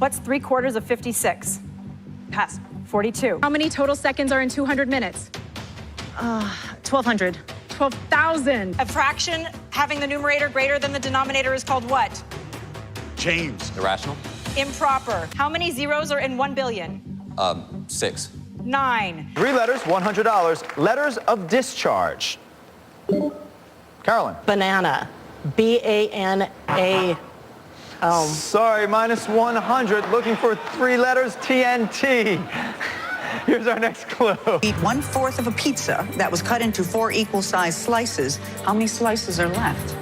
What's 3/4 of 56? Pass. 42. How many total seconds are in 200 minutes? 1,200. 12,000. A fraction having the numerator greater than the denominator is called what? James. Irrational? Improper. How many zeros are in 1 billion? 6. 9. 3 letters, $100. Letters of discharge. Carolyn. Banana. B-A-N-A. Sorry, minus 100. Looking for 3 letters, TNT. Here's our next clue. Eat 1/4 of a pizza that was cut into 4 equal-sized slices. How many slices are left?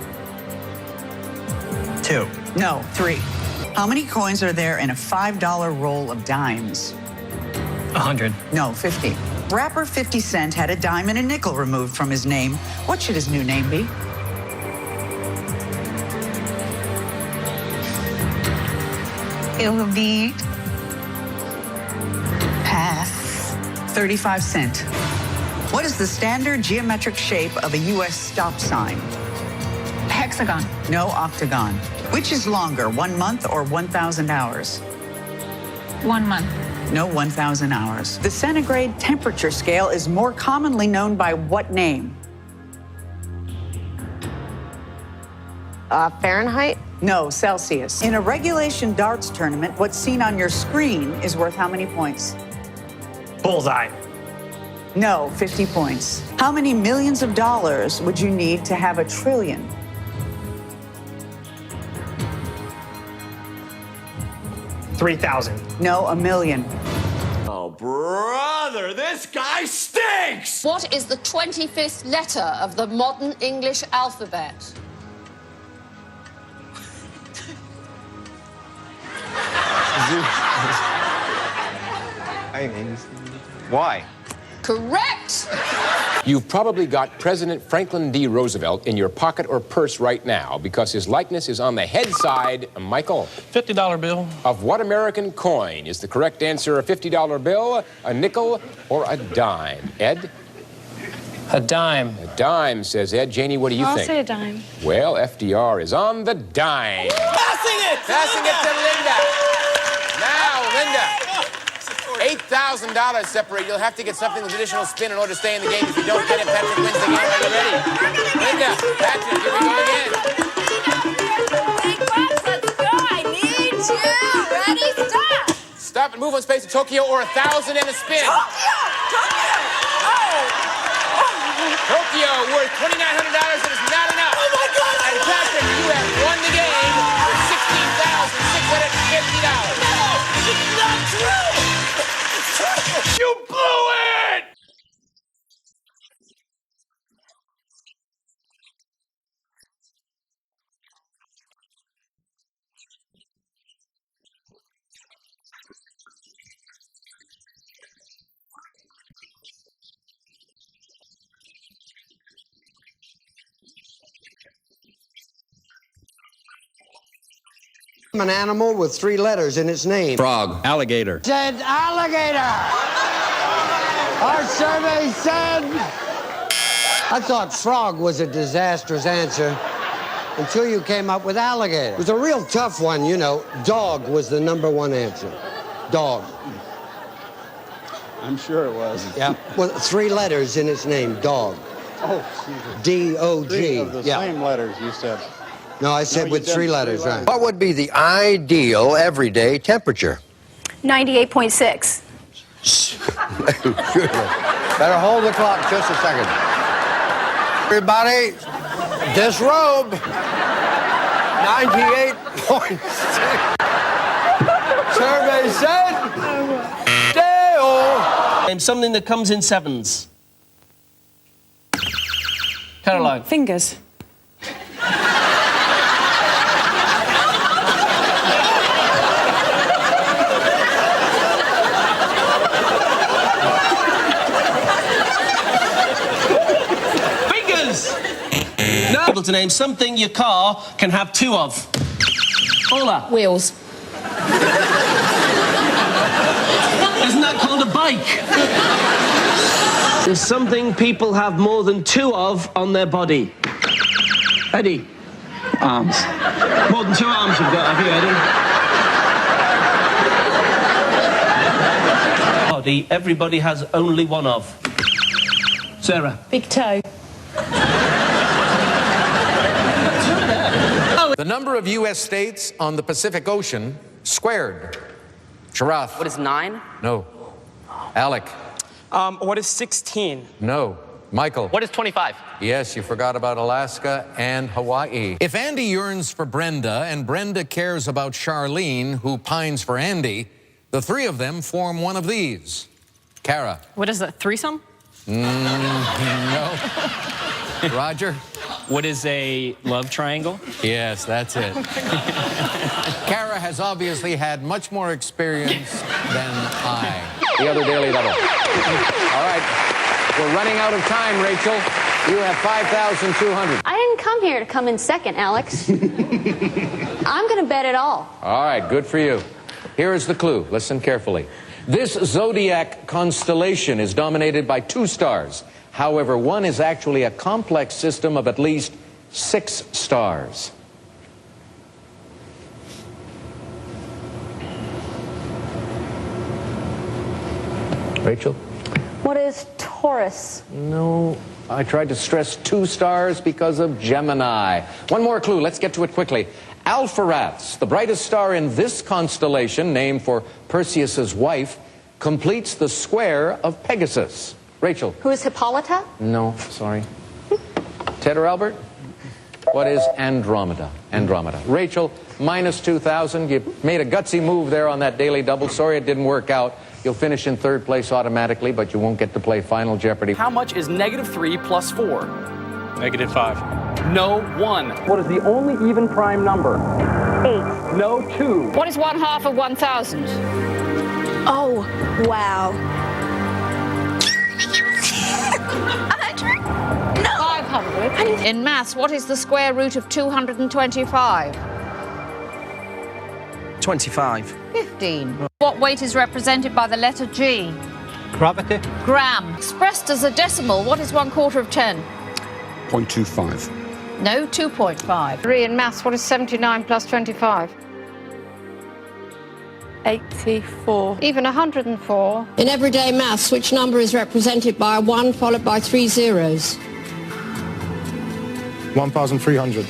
2. No, 3. How many coins are there in a $5 roll of dimes? 100. No, 50. Rapper 50 Cent had a dime and a nickel removed from his name. What should his new name be? It will be... Pass. 35 cent. What is the standard geometric shape of a U.S. stop sign? Hexagon. No, octagon. Which is longer, 1 month or 1,000 hours? 1 month. No, 1,000 hours. The centigrade temperature scale is more commonly known by what name? Fahrenheit. No, Celsius. In a regulation darts tournament, what's seen on your screen is worth how many points? Bullseye. No, 50 points. How many millions of dollars would you need to have a trillion? $3,000. No, a million. Oh, brother, this guy stinks! What is the 25th letter of the modern English alphabet? Why? Correct! You've probably got President Franklin D. Roosevelt in your pocket or purse right now because his likeness is on the head side, Michael. $50 bill. Of what American coin is the correct answer? A $50 bill, a nickel, or a dime? Ed? A dime. A dime, says Ed. Janie, what do you think? I'll say a dime. Well, FDR is on the dime. Passing it! Passing it to Linda. Now, Linda. $8,000 separate. You'll have to get something with additional spin in order to stay in the game. If you don't get it, Patrick wins the game. Are you ready? Linda, Patrick, here we go again. Big bucks, let's go! I need you! Ready, stop! Stop and move on space to Tokyo or 1,000 and a spin. Tokyo, worth $2,900. It is not enough. Oh, my God! And Patrick, you have won the game with $16,650. No! It's not true! You blew it! An animal with 3 letters in its name. Frog. Alligator. Said alligator. Our survey said... I thought frog was a disastrous answer until you came up with alligator. It was a real tough one, you know. Dog was the #1 answer. Dog. I'm sure it was. Yeah. Well, 3 letters in its name. Dog. Oh, Jesus. D-O-G. 3 of the same letters, you said. No, I said with 3 letters, right. What would be the ideal everyday temperature? 98.6. Better hold the clock just a second. Everybody, disrobe. 98.6. Survey said. Dale. And something that comes in 7s. Caroline. Fingers. Able to name something your car can have 2 of. Ola. Wheels. Isn't that called a bike? There's something people have more than 2 of on their body. Eddie. Arms. More than 2 arms you've got, have you, Eddie? body everybody has only one of? Sarah. Big toe. The number of U.S. states on the Pacific Ocean squared. Giraffe. What is 9? No. Alec. What is 16? No. Michael. What is 25? Yes, you forgot about Alaska and Hawaii. If Andy yearns for Brenda and Brenda cares about Charlene, who pines for Andy, the three of them form one of these. Kara. What is it, threesome? No. Roger? What is a love triangle? Yes, that's it. Kara has obviously had much more experience than I. The other daily double. All right. We're running out of time, Rachel. You have 5,200. I didn't come here to come in second, Alex. I'm going to bet it all. All right, good for you. Here is the clue. Listen carefully. This zodiac constellation is dominated by 2 stars. However, one is actually a complex system of at least 6 stars. Rachel? What is Taurus? No, I tried to stress 2 stars because of Gemini. One more clue. Let's get to it quickly. Alpheratz, the brightest star in this constellation, named for Perseus's wife, completes the square of Pegasus. Rachel? Who is Hippolyta? No, sorry. Ted or Albert? What is Andromeda? Andromeda. Rachel, minus 2,000. You made a gutsy move there on that daily double. Sorry it didn't work out. You'll finish in 3rd place automatically, but you won't get to play Final Jeopardy. How much is -3 plus 4? -5. No, 1. What is the only even prime number? 8. No, 2. What is 1/2 of 1,000? Oh, wow. 500. In maths, what is the square root of 225? 25. 15. What weight is represented by the letter G? Gravity. Gram. Expressed as a decimal, what is 1/4 of 10? 0.25. No, 2.5. 3 in maths, what is 79 plus 25? 84. Even 104. In everyday maths, which number is represented by a 1 followed by 3 zeros? 1,300.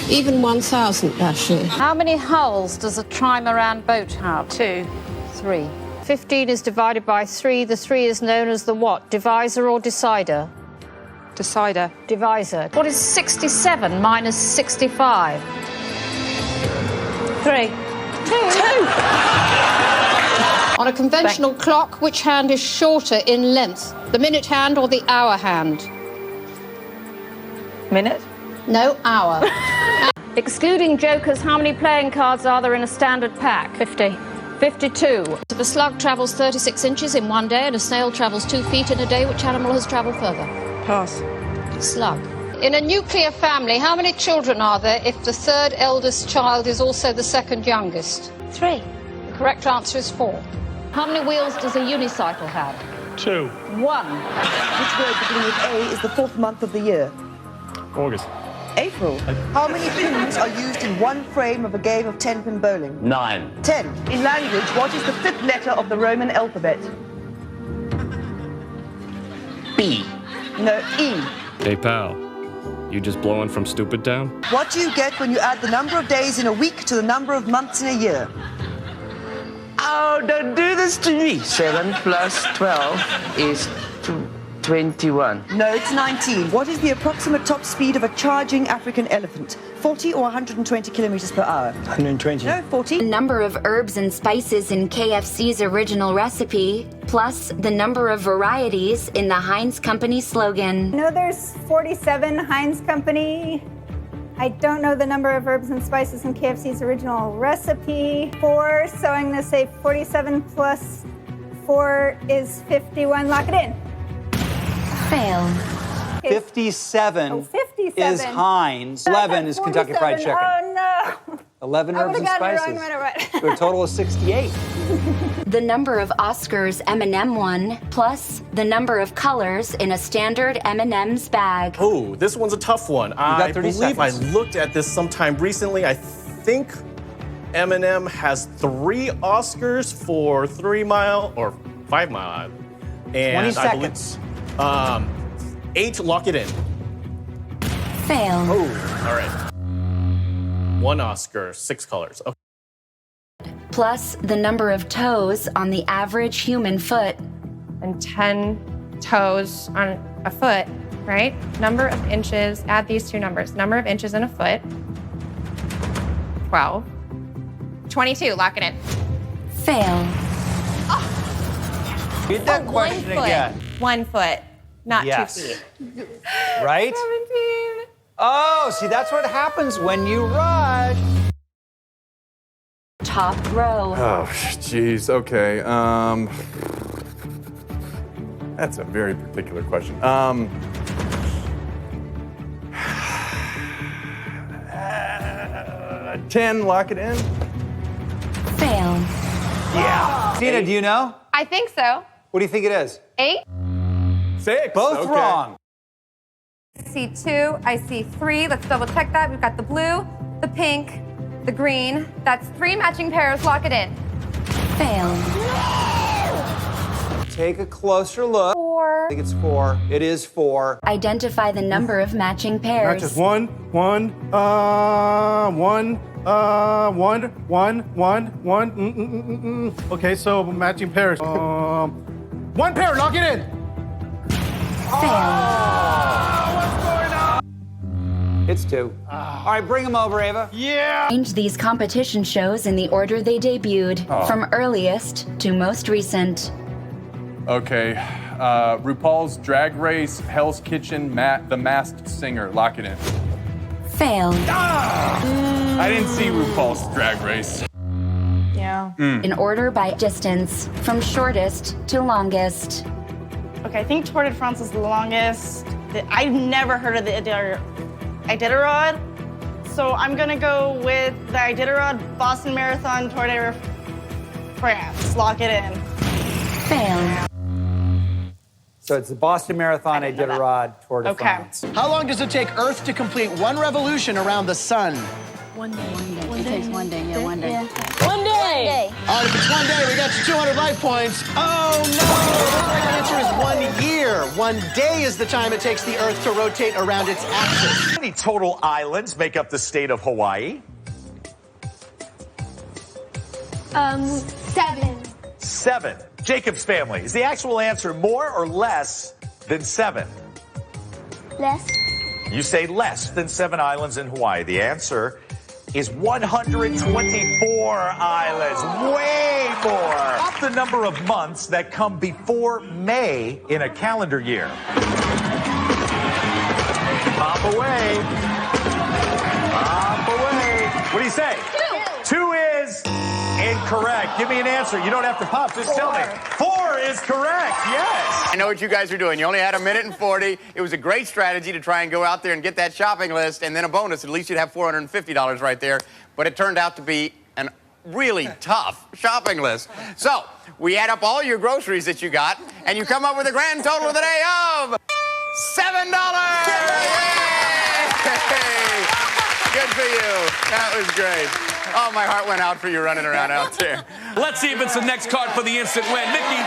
Even 1,000, actually. How many hulls does a trimaran boat have? 2. 3. 15 is divided by 3. The 3 is known as the what? Divisor or decider? Decider. Divisor. What is 67 minus 65? 3. 2. On a conventional clock, which hand is shorter in length? The minute hand or the hour hand? Minute. No, hour. Excluding jokers, how many playing cards are there in a standard pack? 50. 52. If a slug travels 36 inches in one day and a snail travels 2 feet in a day, which animal has travelled further? Pass. Slug. In a nuclear family, how many children are there if the 3rd eldest child is also the 2nd youngest? 3. The correct answer is 4. How many wheels does a unicycle have? 2. 1. Which word beginning with A is the 4th month of the year? August. April. How many pins are used in one frame of a game of 10-pin bowling? 9. 10. In language, what is the 5th letter of the Roman alphabet? B. No, E. Hey, pal. You just blowing from Stupid Town? What do you get when you add the number of days in a week to the number of months in a year? Oh, don't do this to me. 7 plus 12 is 21. No, it's 19. What is the approximate top speed of a charging African elephant? 40 or 120 kilometers per hour? 120. No, 40. The number of herbs and spices in KFC's original recipe, plus the number of varieties in the Heinz Company slogan. I know there's 47 Heinz Company. I don't know the number of herbs and spices in KFC's original recipe. 4, so I'm going to say 47 plus 4 is 51. Lock it in. Fail. 57, Oh, 57 is Heinz. 11 is Kentucky Fried Chicken. Oh, no. 11 I herbs would and have gotten it spices. wrong no matter what. For a total of 68. The number of Oscars M&M won, plus the number of colors in a standard M&M's bag. Oh, this one's a tough one. I believe seconds. I looked at this sometime recently. I think M&M has 3 Oscars for 3 Mile or 5 Mile Island. And 20 I seconds. believe, 8, lock it in. Fail. Oh, all right. 1 Oscar, 6 colors. Okay. Plus the number of toes on the average human foot. And 10 toes on a foot, right? Number of inches, add these two numbers. Number of inches in a foot, 12. 22, lock it in. Fail. Read that question again. 1 foot, not Yes. 2 feet. Right? 17. Oh, see, that's what happens when you rush. Top row. Oh, jeez. Okay. That's a very particular question. 10, lock it in. Fail. Yeah. Tina, do you know? I think so. What do you think it is? 8. 6. Both okay. wrong. I see 2, I see 3. Let's double check that. We've got the blue, the pink, the green. That's 3 matching pairs. Lock it in. Fail. Take a closer look. 4. I think it's 4. It is 4. Identify the number of matching pairs. Matches 1, 1, 1, 1. Okay, so matching pairs. 1 pair, lock it in. It's 2. All right, bring them over, Ava. Yeah. Arrange these competition shows in the order they debuted, from earliest to most recent. Okay. RuPaul's Drag Race, Hell's Kitchen, The Masked Singer. Lock it in. Fail. I didn't see RuPaul's Drag Race. Yeah. In order by distance, from shortest to longest. Okay, I think Tour de France is the longest. I've never heard of the Iditarod, so I'm gonna go with the Iditarod Boston Marathon Tour de France. Lock it in. Fail. So it's the Boston Marathon, Iditarod, Tour de France. How long does it take Earth to complete 1 revolution around the sun? 1 day. It takes 1 day, yeah, 1 day. All right, if it's 1 day, we got you 200 life points. Oh, no! The correct answer is 1 year. 1 day is the time it takes the Earth to rotate around its axis. How many total islands make up the state of Hawaii? 7. 7. Jacob's family. Is the actual answer more or less than 7? Less. You say less than 7 islands in Hawaii. The answer is 124 islands. Way more. Stop the number of months that come before May in a calendar year. Pop away. Pop away. What do you say? 2 is incorrect. Give me an answer. You don't have to pop. Just tell me. 4 is correct. Yes. I know what you guys are doing. You only had 1 minute and 40. It was a great strategy to try and go out there and get that shopping list and then a bonus. At least you'd have $450 right there. But it turned out to be an really tough shopping list. So we add up all your groceries that you got, and you come up with a grand total today of $7. Yay! Good for you. That was great. Oh, my heart went out for you running around out there. Let's see if it's the next card for the instant win. Mickey.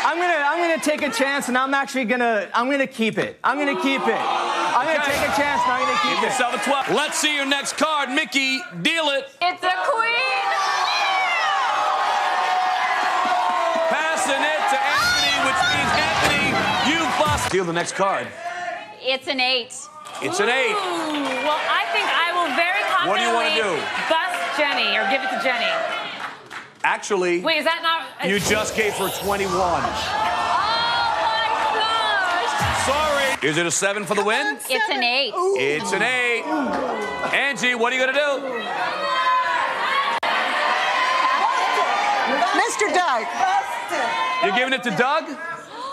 I'm gonna take a chance, and I'm gonna keep it. I'm gonna keep it. I'm gonna take a chance, and I'm gonna keep it. Yourself a 12. Let's see your next card, Mickey. Deal it. It's a queen. Passing it to Anthony, which means Anthony, you bust. Deal the next card. It's an 8. It's an 8. Well, I think I will very confidently What do you want to do? bust Jenny or give it to Jenny. Actually, Wait, is that not... you just gave her 21. Oh, my gosh. Sorry. Is it a 7 for the win? It's an 8. It's an 8. Angie, what are you going to do? Mr. Doug. You're giving it to Doug?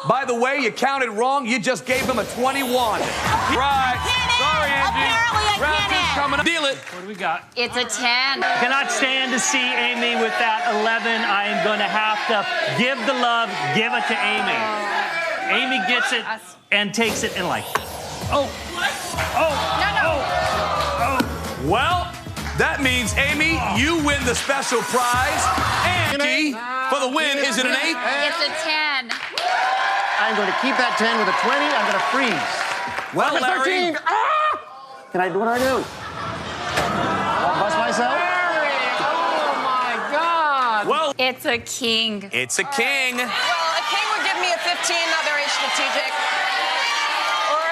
By the way, you counted wrong. You just gave him a 21. Right. Sorry, Angie. Apparently I Round can't 2's coming up. Deal it. What do we got? It's a 10. Cannot stand to see Amy with that 11. I am going to have to give the love, give it to Amy. Amy gets it and takes it and like, oh, Well, that means, Amy, you win the special prize. Angie, for the win, is it an 8? It's a 10. I'm going to keep that 10 with a 20. I'm going to freeze. Well, That's Larry. 13. Ah! Can I do what I do? Bust myself? Oh my God. Well, It's a king. it's a king. Well, a king would give me a 15, not very strategic. Or,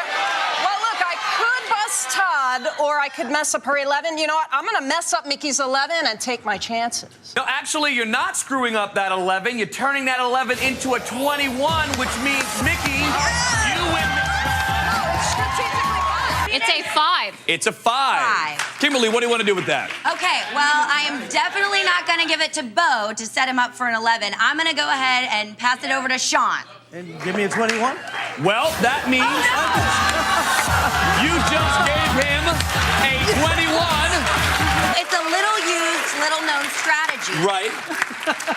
well, look, I could bust Todd, or I could mess up her 11. You know what? I'm going to mess up Mickey's 11 and take my chances. No, actually, you're not screwing up that 11. You're turning that 11 into a 21, which means, Mickey, you win. It's a 5. It's a 5. Kimberly, what do you want to do with that? Okay, well, I am definitely not going to give it to Bo to set him up for an 11. I'm going to go ahead and pass it over to Sean. And give me a 21? Well, that means you just gave him a 21. It's a little-known strategy. Right.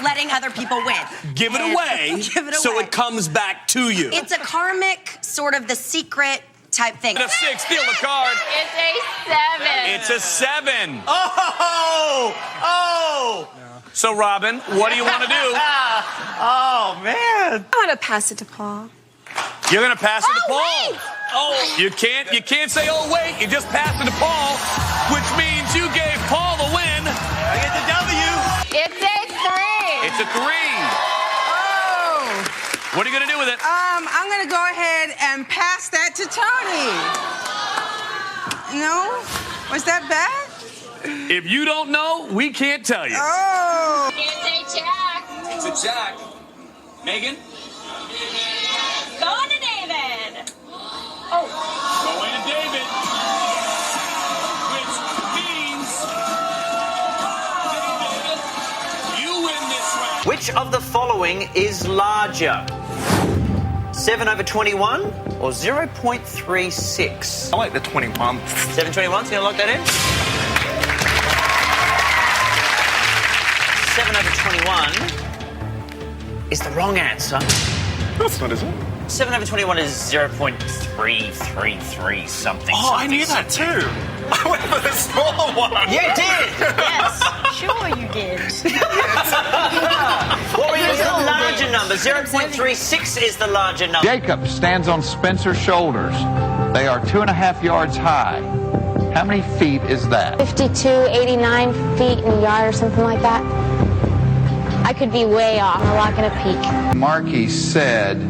Letting other people win. Give it And- away, Give it away. so it comes back to you. It's a karmic, sort of the secret type thing. A 6, steal the card. It's a 7. It's a 7. Oh! So, Robin, what do you want to do? Oh, man. I'm going to pass it to Paul. You're going to pass it to Paul. wait! Oh, you can't say, oh, wait. You just passed it to Paul, which means you gave Paul the win. I get the W. It's a 3. It's a 3. Oh. What are you going to do with it? I'm going to go ahead and pass that to Tony. No? Was that bad? If you don't know, we can't tell you. Oh. It's a jack. It's a jack. Megan? Go to David. Oh. Going to David. Which means, David, you win this round. Which of the following is larger? 7 over 21 or 0.36? I like the 21. 7/21, so you want to lock that in? 7 over 21 is the wrong answer. That's not, is it? 7 over 21 is 0.333 something. Oh, I knew that too. I went for the smaller one. You did! Yes! Sure you did. What was the larger number? 0.36 is the larger number. Jacob stands on Spencer's shoulders. They are 2.5 yards high. How many feet is that? 52, 89 feet in a yard or something like that. I could be way off. I'm not going to peek. Markey said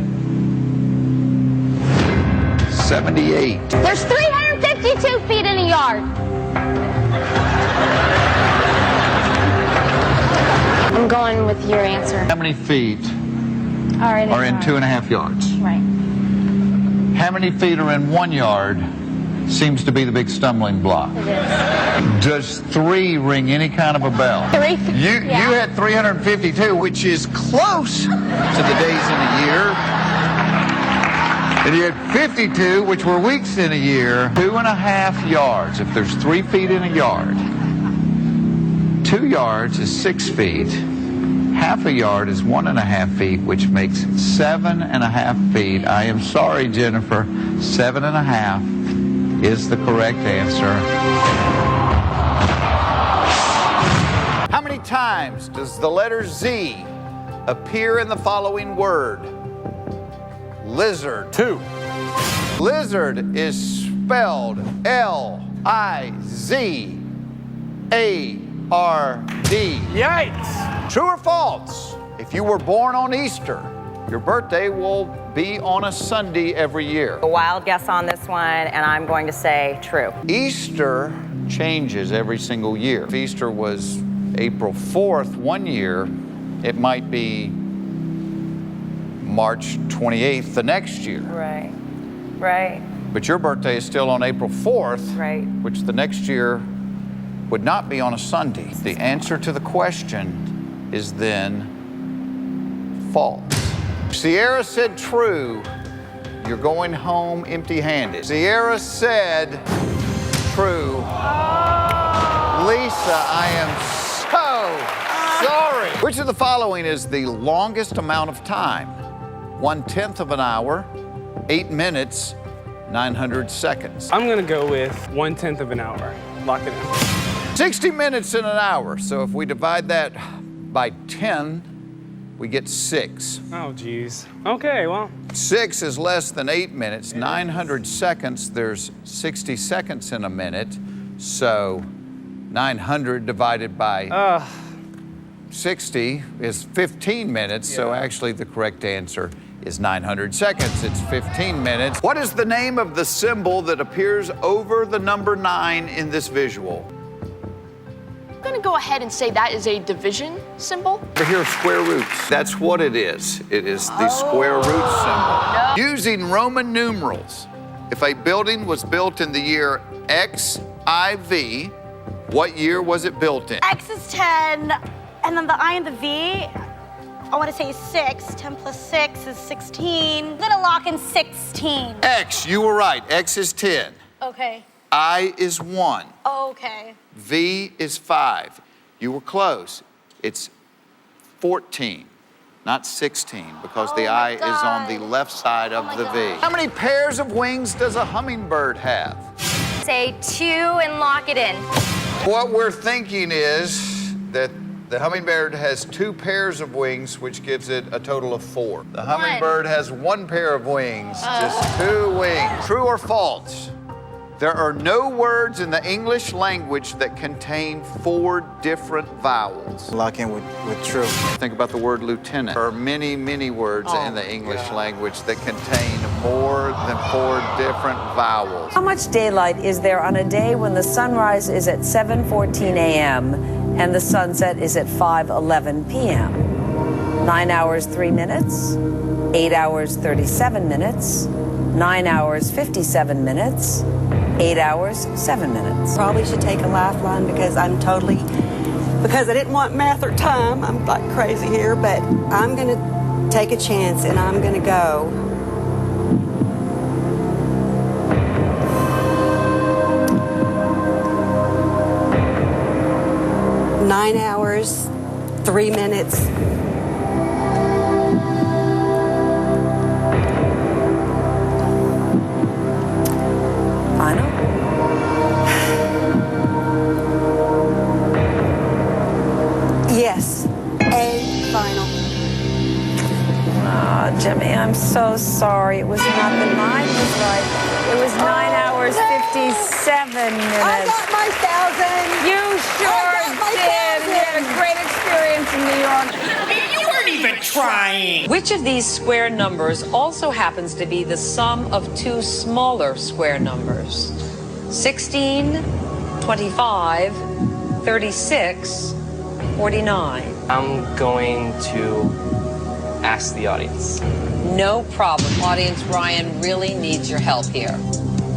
78. There's 352 feet in a yard. I'm going with your answer. How many feet All right, are in 2.5 yards? Right. How many feet are in 1 yard seems to be the big stumbling block. It is. Does 3 ring any kind of a bell? 3? You had 352, which is close to the days in a year. And you had 52, which were weeks in a year. 2.5 yards. If there's 3 feet in a yard, 2 yards is 6 feet. Half a yard is 1.5 feet, which makes 7.5 feet. I am sorry, Jennifer. 7.5 is the correct answer. How many times does the letter Z appear in the following word? Lizard. 2. Lizard is spelled L-I-Z-A-R-D. Yikes! True or false? If you were born on Easter, your birthday will be on a Sunday every year. A wild guess on this one, and I'm going to say true. Easter changes every single year. If Easter was April 4th one year, it might be March 28th the next year. Right. Right. But your birthday is still on April 4th, Right. which the next year would not be on a Sunday. The answer to the question is then false. Sierra said true. You're going home empty-handed. Sierra said true. Lisa, I am so sorry. Which of the following is the longest amount of time? 1/10 of an hour, 8 minutes, 900 seconds. I'm gonna go with 1/10 of an hour. Lock it in. 60 minutes in an hour. So if we divide that by 10, we get 6. Oh, geez. Okay, well. 6 is less than 8 minutes. 900 seconds, there's 60 seconds in a minute. So 900 divided by 60 is 15 minutes. So actually the correct answer is 900 seconds. It's 15 minutes. What is the name of the symbol that appears over the number 9 in this visual? I'm gonna go ahead and say that is a division symbol. Over here, square roots. That's what it is. It is the square root symbol. Using Roman numerals, if a building was built in the year XIV, what year was it built in? X is 10, and then the I and the V, I want to say 6. 10 plus 6 is 16. I'm gonna lock in 16. X, you were right. X is 10. Okay. I is 1. Okay. V is 5. You were close. It's 14, not 16, because the I is on the left side of the V. How many pairs of wings does a hummingbird have? Say 2 and lock it in. What we're thinking is that the hummingbird has 2 pairs of wings, which gives it a total of 4. The hummingbird has 1 pair of wings, just 2 wings. True or false? There are no words in the English language that contain 4 different vowels. Lock in with true. Think about the word lieutenant. There are many, many words in the English language that contain more than 4 different vowels. How much daylight is there on a day when the sunrise is at 7:14 a.m. and the sunset is at 5:11 p.m.? 9 hours, 3 minutes, 8 hours, 37 minutes, 9 hours, 57 minutes, 8 hours, 7 minutes. Probably should take a lifeline because I didn't want math or time. I'm like crazy here, but I'm gonna take a chance and I'm gonna go. Nine hours, 3 minutes. Final? Yes, A final. Ah, Jimmy, I'm so sorry. It was not the 9 was right. It was 9 hours, 57 minutes. I got my 1,000. You sure did. You had a great experience in New York. You weren't even trying. Which of these square numbers also happens to be the sum of 2 smaller square numbers? 16, 25, 36, 49. I'm going to ask the audience. No problem. Audience, Ryan really needs your help here.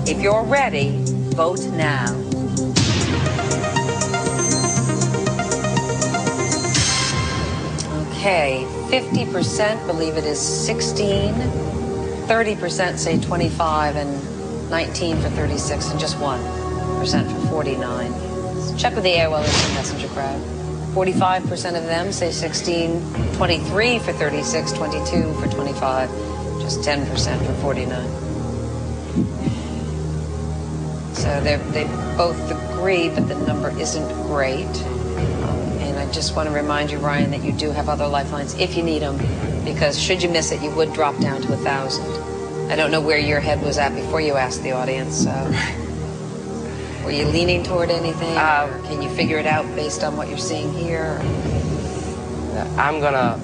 If you're ready, vote now. Okay, 50% believe it is 16, 30% say 25, and 19 for 36, and just 1% for 49. Let's check with the AOL Instant Messenger crowd. 45% of them say 16, 23 for 36, 22 for 25, just 10% for 49. So they both agree, but the number isn't great. And I just want to remind you, Ryan, that you do have other lifelines if you need them, because should you miss it, you would drop down to 1,000. I don't know where your head was at before you asked the audience. Were you leaning toward anything? Or can you figure it out based on what you're seeing here? I'm gonna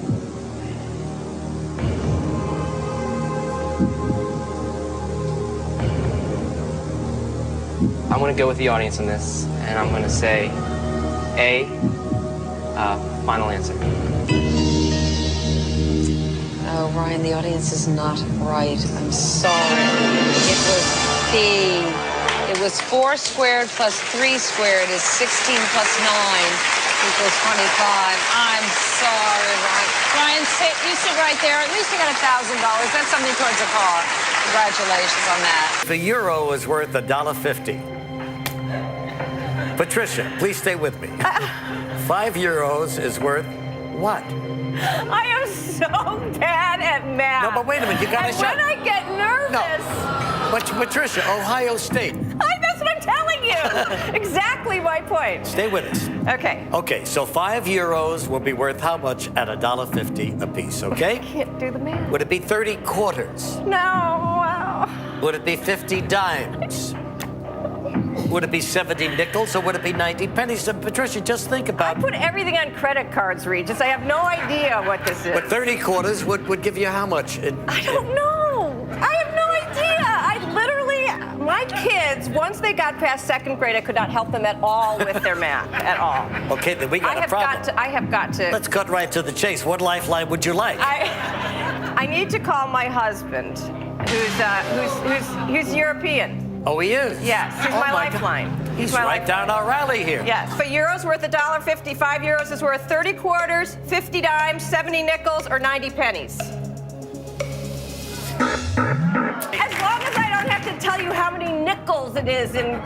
go with the audience on this, and I'm gonna say A, final answer. Oh, Ryan, the audience is not right. I'm sorry. It was B. It was 4 squared plus 3 squared is 16 plus 9 equals 25. I'm sorry, Ryan. Ryan, you sit right there. At least you got $1,000. That's something towards a car. Congratulations on that. The euro is worth $1.50. Patricia, please stay with me. 5 euros is worth what? I am so bad at math. No, but wait a minute. You got to And when I get nervous. No. But Patricia, Ohio State. That's what I'm I'm telling you. Exactly my point. Stay with us. Okay. Okay, so €5 will be worth how much at $1.50 a piece, okay? I can't do the math. Would it be 30 quarters? No. Would it be 50 dimes? Would it be 70 nickels or would it be 90 pennies? So, Patricia, just think about I put everything on credit cards, Regis. I have no idea what this is. But 30 quarters would give you how much? I don't know. I have no idea. I literally, my kids, once they got past second grade, I could not help them at all with their math, at all. Okay, then we got a problem. I have got to. Let's cut right to the chase. What lifeline would you like? I need to call my husband, who's European. Oh, he is? Yes, he's my lifeline. He's my right down our rally here. Yes, but euros worth $1.50, €5 is worth 30 quarters, 50 dimes, 70 nickels, or 90 pennies. As long as I don't have to tell you how many nickels it is in...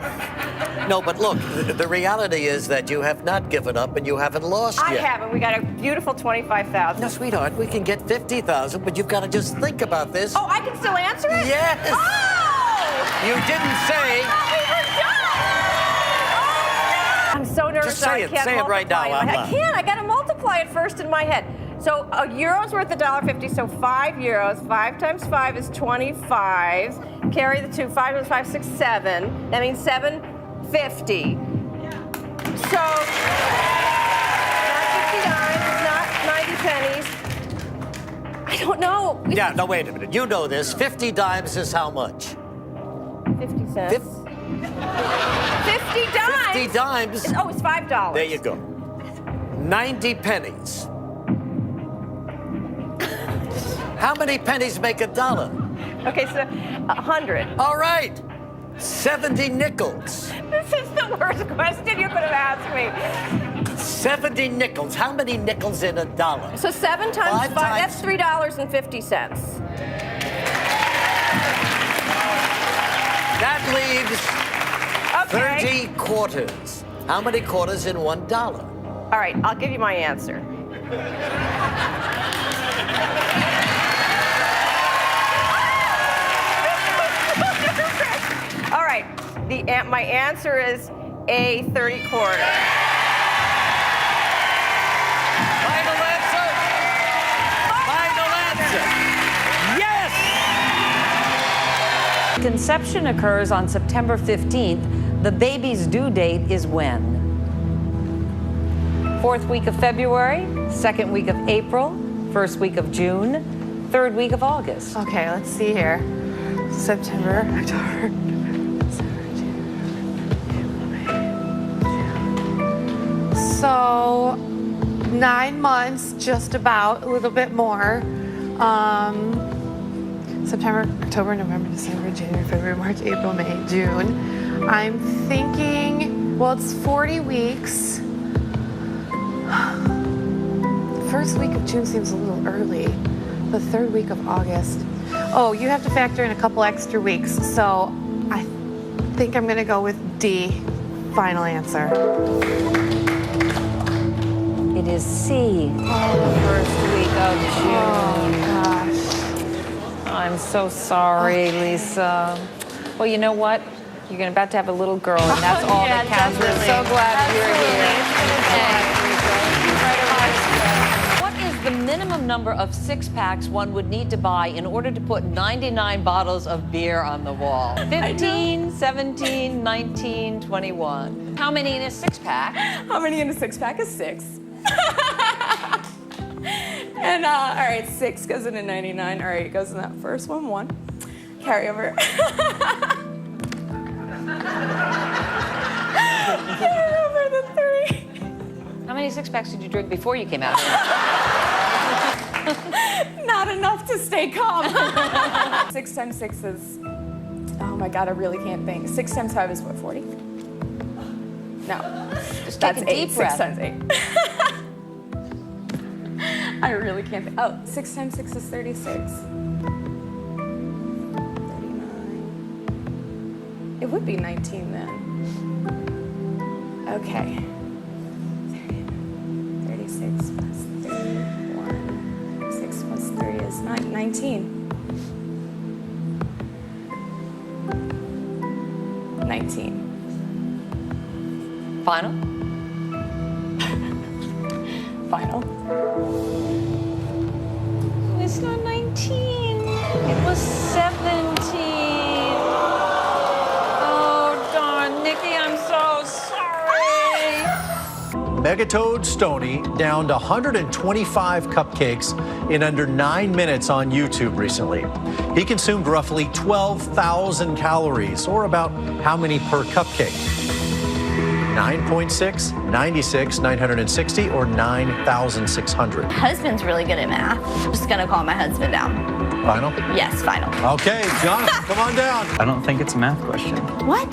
No, but look, the reality is that you have not given up and you haven't lost I yet. haven't. We got a beautiful 25,000. No, sweetheart, we can get 50,000, but you've got to just think about this. Oh, I can still answer it? Yes. Oh! You didn't say. I'm so nervous. Just say it. I can't Say it right now. I can't. I got to multiply it first in my head. So a euro's worth $1.50. So €5. 5 times 5 is 25. Carry the 2. 5 times 5, 6, 7. That means $7.50. So not 50 dimes. It's not 90 pennies. I don't know. Yeah. No, wait a minute. You know this. 50 dimes is how much? 50 cents. 50 dimes? 50 dimes. Oh, it's $5. There you go. 90 pennies. How many pennies make $1? Okay, so 100. All right. 70 nickels. This is the worst question you could have asked me. 70 nickels. How many nickels in $1? So 7 times 5, that's $3.50. That leaves 30 quarters. How many quarters in $1? All right, I'll give you my answer. All right, my answer is a 30 quarter. Final answer. Final answer. Yes! Conception occurs on September 15th. The baby's due date is when? 4th week of February, 2nd week of April, 1st week of June, 3rd week of August. Okay, let's see here. September, October. So 9 months, just about, a little bit more. September, October, November, December, January, February, March, April, May, June. I'm thinking, well, it's 40 weeks. First week of June seems a little early. The 3rd week of August. Oh, you have to factor in a couple extra weeks. So I think I'm gonna go with D, final answer. It is C, the 1st week of June. Oh, gosh. I'm so sorry, Lisa. Well, you know what? You're about to have a little girl, and that's all that counts. We're so glad you're here. What is the minimum number of six-packs one would need to buy in order to put 99 bottles of beer on the wall? 15, 17, 19, 21. How many in a six-pack? How many in a six-pack is 6? And, all right, 6 goes into 99. All right, it goes in that first one, 1. Carry over. Carry over the 3. How many six-packs did you drink before you came out here? Not enough to stay calm. 6 times 6 is, oh my God, I really can't think. 6 times 5 is what, 40? No. Just that's take a deep 8. breath. 6 times 8. I really can't think. Oh, 6 times 6 is 36. 39. It would be 19 then. Okay. 36 plus 31. 6 plus 3 is 19. 19. Final? Final. It's not 19. It was 17. Oh, darn, Nikki, I'm so sorry. Megatoad Stoney downed 125 cupcakes in under 9 minutes on YouTube recently. He consumed roughly 12,000 calories, or about how many per cupcake? 9.6, 96, 960, or 9,600? Husband's really good at math. Just gonna call my husband down. Final? Yes, final. Okay, Jonathan, come on down. I don't think it's a math question. What?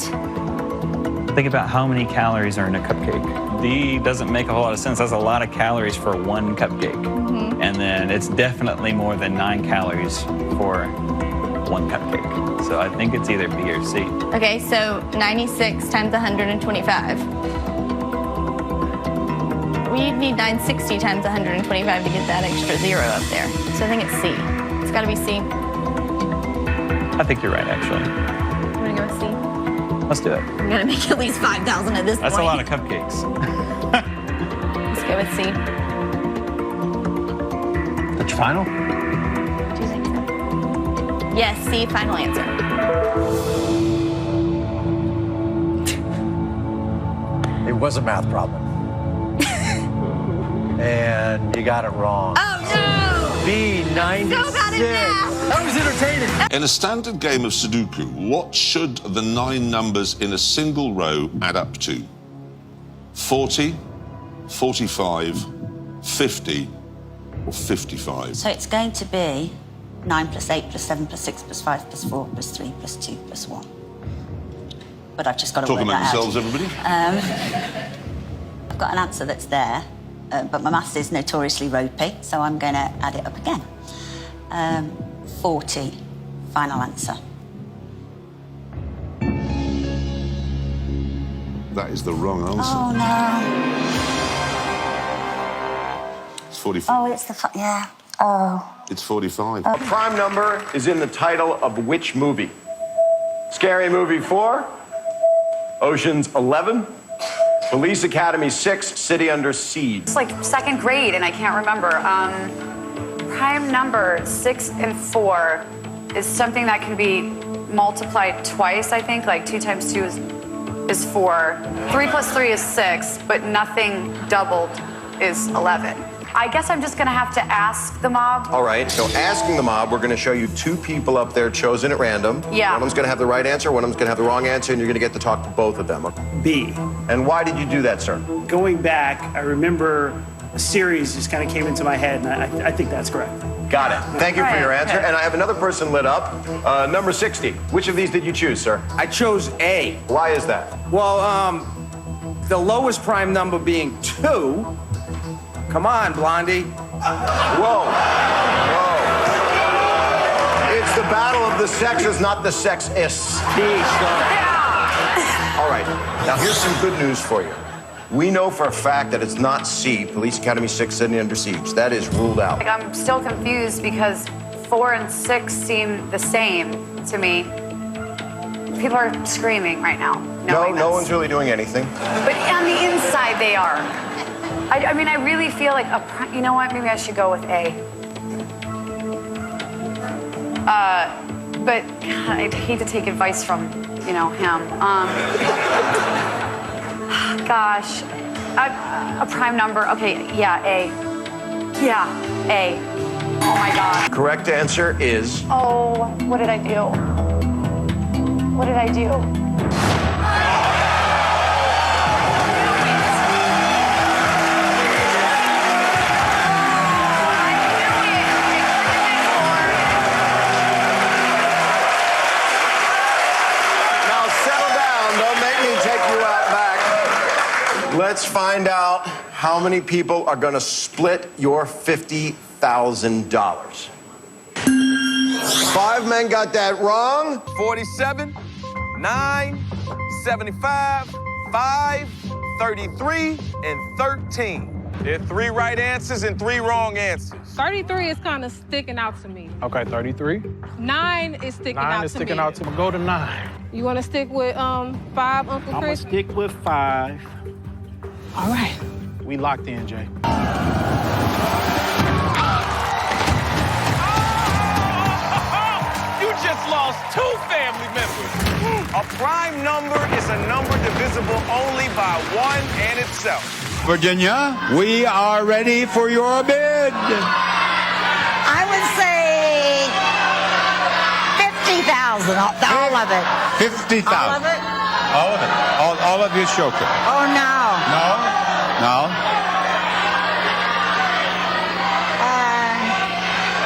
Think about how many calories are in a cupcake. D doesn't make a whole lot of sense. That's a lot of calories for one cupcake. Mm-hmm. And then it's definitely more than 9 calories for one cupcake. So I think it's either B or C. Okay, so 96 times 125. We need 960 times 125 to get that extra 0 up there. So I think it's C. It's gotta be C. I think you're right, actually. I'm gonna go with C. Let's do it. I'm gonna make at least 5,000 at this That's point. a lot of cupcakes. Let's go with C. That's your final? Do you think so? Yes, C, final answer. It was a math problem. And you got it wrong. Oh no! B, 96. So bad at math. That was entertaining. In a standard game of Sudoku, what should the 9 numbers in a single row add up to? 40, 45, 50, or 55? So it's going to be 9 plus 8 plus 7 plus 6 plus 5 plus 4 plus 3 plus 2 plus 1. But I've just got to Talking work about that yourselves, out. everybody? I've got an answer that's there, but my maths is notoriously ropey, so I'm going to add it up again. 40, final answer. That is the wrong answer. Oh, no. It's 45. Oh, it's the... yeah. Oh. It's 45. A prime number is in the title of which movie? Scary Movie 4, Ocean's 11, Police Academy 6, City Under Siege. It's like 2nd grade and I can't remember. Prime number 6 and 4 is something that can be multiplied twice, I think. Like 2 times 2 is 4. 3 plus 3 is 6, but nothing doubled is 11. I guess I'm just gonna have to ask the mob. All right, so asking the mob, we're going to show you 2 people up there chosen at random. Yeah. One of them's going to have the right answer, one of them's going to have the wrong answer, and you're going to get to talk to both of them. B. And why did you do that, sir? Going back, I remember a series just kind of came into my head, and I think that's correct. Got it. Thank you for your answer. Okay. And I have another person lit up. Number 60. Which of these did you choose, sir? I chose A. Why is that? Well, the lowest prime number being 2. Come on, Blondie. Whoa. Whoa. It's the battle of the sexes, not the sexists. All right. Now, here's some good news for you. We know for a fact that it's not C, Police Academy 6, City Under Siege. That is ruled out. Like, I'm still confused because 4 and 6 seem the same to me. People are screaming right now. No one's really doing anything. But on the inside, they are. I mean, I really feel like you know what? Maybe I should go with A. But God, I'd hate to take advice from, him. Gosh, a prime number. Okay, yeah, A. Yeah, A. Oh my God. Correct answer is... Oh, what did I do? What did I do? Let's find out how many people are going to split your $50,000. 5 men got that wrong. 47, 9, 75, 5, 33, and 13. There are 3 right answers and 3 wrong answers. 33 is kind of sticking out to me. Okay, 33. 9 is sticking out to me. 9 is sticking out to me. Go to 9. You want to stick with 5, Uncle I'm Chris? going to stick with 5. All right. We locked in, Jay. You just lost 2 family members. A prime number is a number divisible only by 1 and itself. Virginia, we are ready for your bid. I would say 50,000. All of it. 50,000. All of it? All of it. All of your showcase. Oh, no. No? No?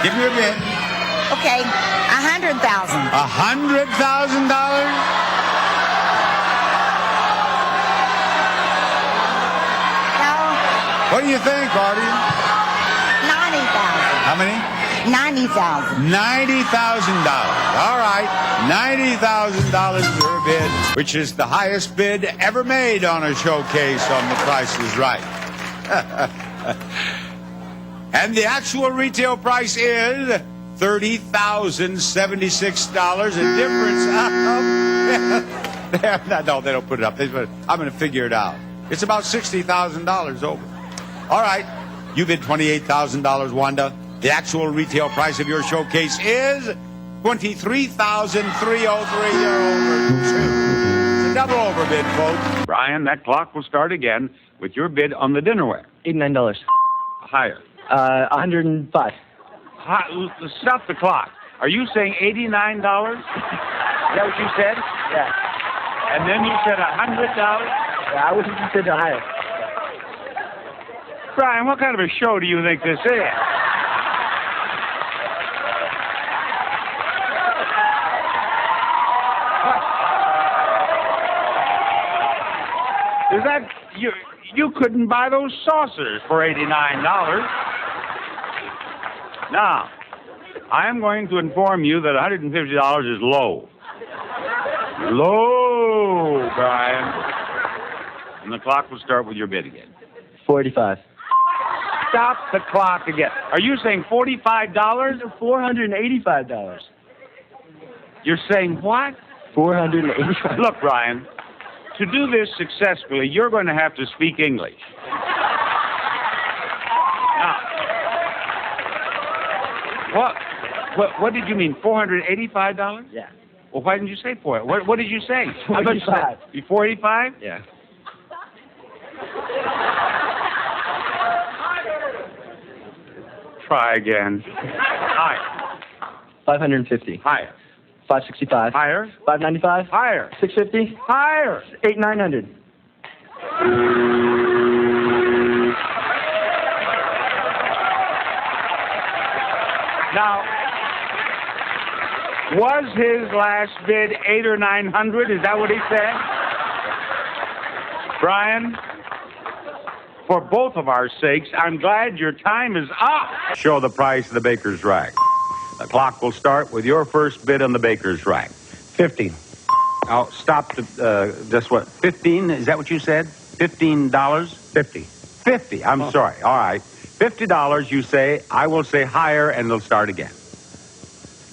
Give me your bid. Okay, 100,000. $100,000? What do you think, Artie? 90,000. How many? 90,000. $90,000. All right. $90,000 is your bid, which is the highest bid ever made on a showcase on The Price is Right. And the actual retail price is $30,076. A difference. No, they don't put it up. I'm going to figure it out. It's about $60,000 over. All right. You bid $28,000, Wanda. The actual retail price of your showcase is $23,303. You're over 2. It's a double overbid, folks. Brian, that clock will start again with your bid on the dinnerware. $89. Higher. 105. Stop the clock. Are you saying $89? Is that what you said? Yeah. And then you said $100? Yeah, I would have said higher. Brian, what kind of a show do you think this is? Is that you couldn't buy those saucers for $89? Now, I am going to inform you that $150 is low. Low, Brian. And the clock will start with your bid again. 45. Stop the clock again. Are you saying $45? $485. You're saying what? $485. Look, Brian, to do this successfully, you're going to have to speak English. Now, what did you mean, $485? Yeah. Well, why didn't you say $4? What did you say? 485. $485? Yeah. Try again. Higher. 550. Higher. 565. Higher. 595. Higher. 650. Higher. 900. Now, was his last bid 800 or 900? Is that what he said? Brian, for both of our sakes, I'm glad your time is up. Show the price of the baker's rack. The clock will start with your first bid on the baker's rack. 50. Now, stop just what? 15? Is that what you said? $15? 50. 50. I'm sorry. All right. $50, you say. I will say higher, and they'll start again.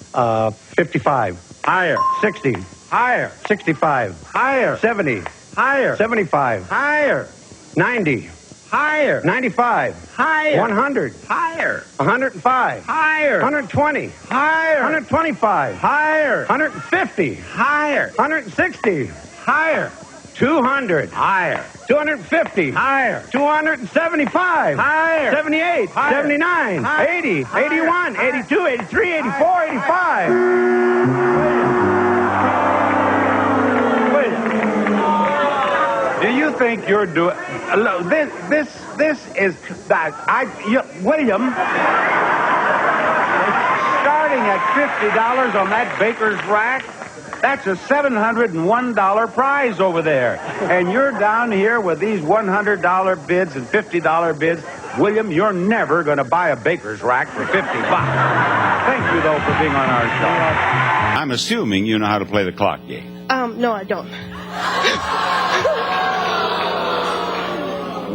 55. Higher. 60. Higher. 65. Higher. 70. Higher. 75. Higher. 90. Higher. 95. Higher. 100. Higher. 105. Higher. 120. Higher. 125. Higher. 150. Higher. 160. Higher. 200. Higher. 250. Higher. 275. Higher. 78. Higher. 79. Higher. 80. Higher. 81. Higher. 82. 83. 84. 85. Do you think you're doing... This is... William... Starting at $50 on that baker's rack, that's a $701 prize over there. And you're down here with these $100 bids and $50 bids. William, you're never going to buy a baker's rack for $50. Thank you, though, for being on our show. I'm assuming you know how to play the clock game. No, I don't.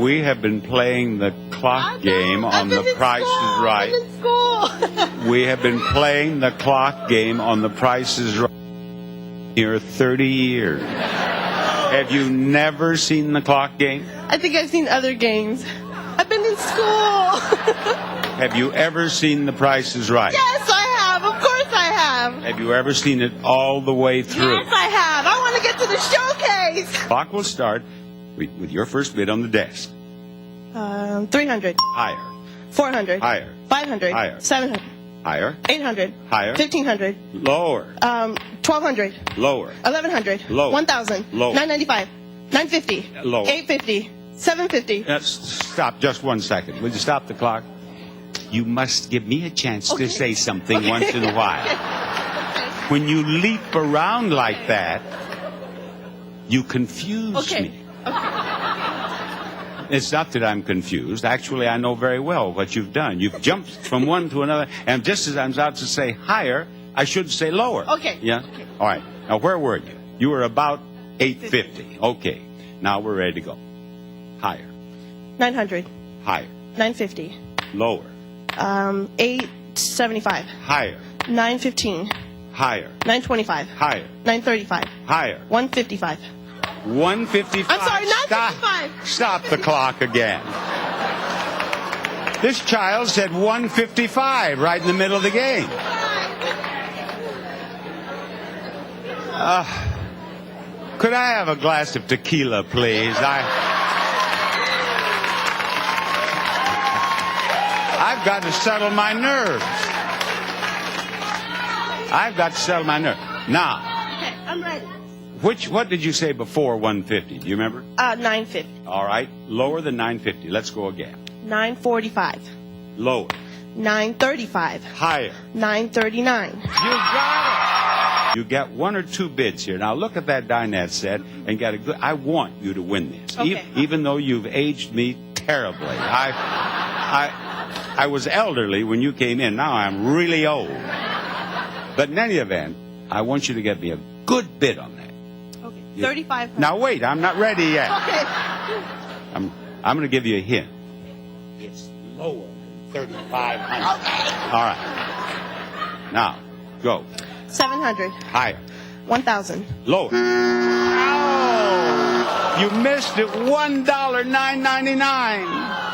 We have been playing the clock game on The Price is Right. We have been playing the clock game on The Price is Right here 30 years. Have you never seen the clock game? I think I've seen other games. I've been in school. Have you ever seen The Price is Right? Yes, I have. Of course I have. Have you ever seen it all the way through? Yes, I have. I want to get to the showcase. Clock will start with your first bid on the desk. 300. Higher. 400. Higher. 500. Higher. 700. Higher. 800. Higher. 1500. Lower. 1200. Lower. 1100. Lower. 1000. Lower. 995. 950. Lower. 850. 750. Stop just 1 second. Will you stop the clock? You must give me a chance to say something once in a while. When you leap around like that, you confuse me. It's not that I'm confused. Actually, I know very well what you've done. You've jumped from one to another, and just as I'm about to say higher, I should say lower. Okay. Yeah? All right. Now, where were you? You were about 850. Okay. Now we're ready to go. Higher. 900. Higher. 950. Lower. 875. Higher. 915. Higher. 925. Higher. 935. Higher. 155. 155. I'm sorry, 955. Stop the clock again. This child said 155 right in the middle of the game. Could I have a glass of tequila, please? I've got to settle my nerves. I've got to settle my nerves. Now. Okay, I'm ready. What did you say before 150? Do you remember? 950. All right. Lower than 950. Let's go again. 945. Lower. 935. Higher. 939. You got it. You got one or two bids here. Now look at that dinette set and got a good. I want you to win this, okay. Even though you've aged me terribly. I was elderly when you came in. Now I'm really old. But in any event, I want you to get me a good bid on that. Okay. 3,500. Now wait, I'm not ready yet. Okay. I'm going to give you a hint. It's lower than 3,500. Okay. All right. Now, go. 700. Higher. 1,000. Lower. Oh! You missed it. $1.999.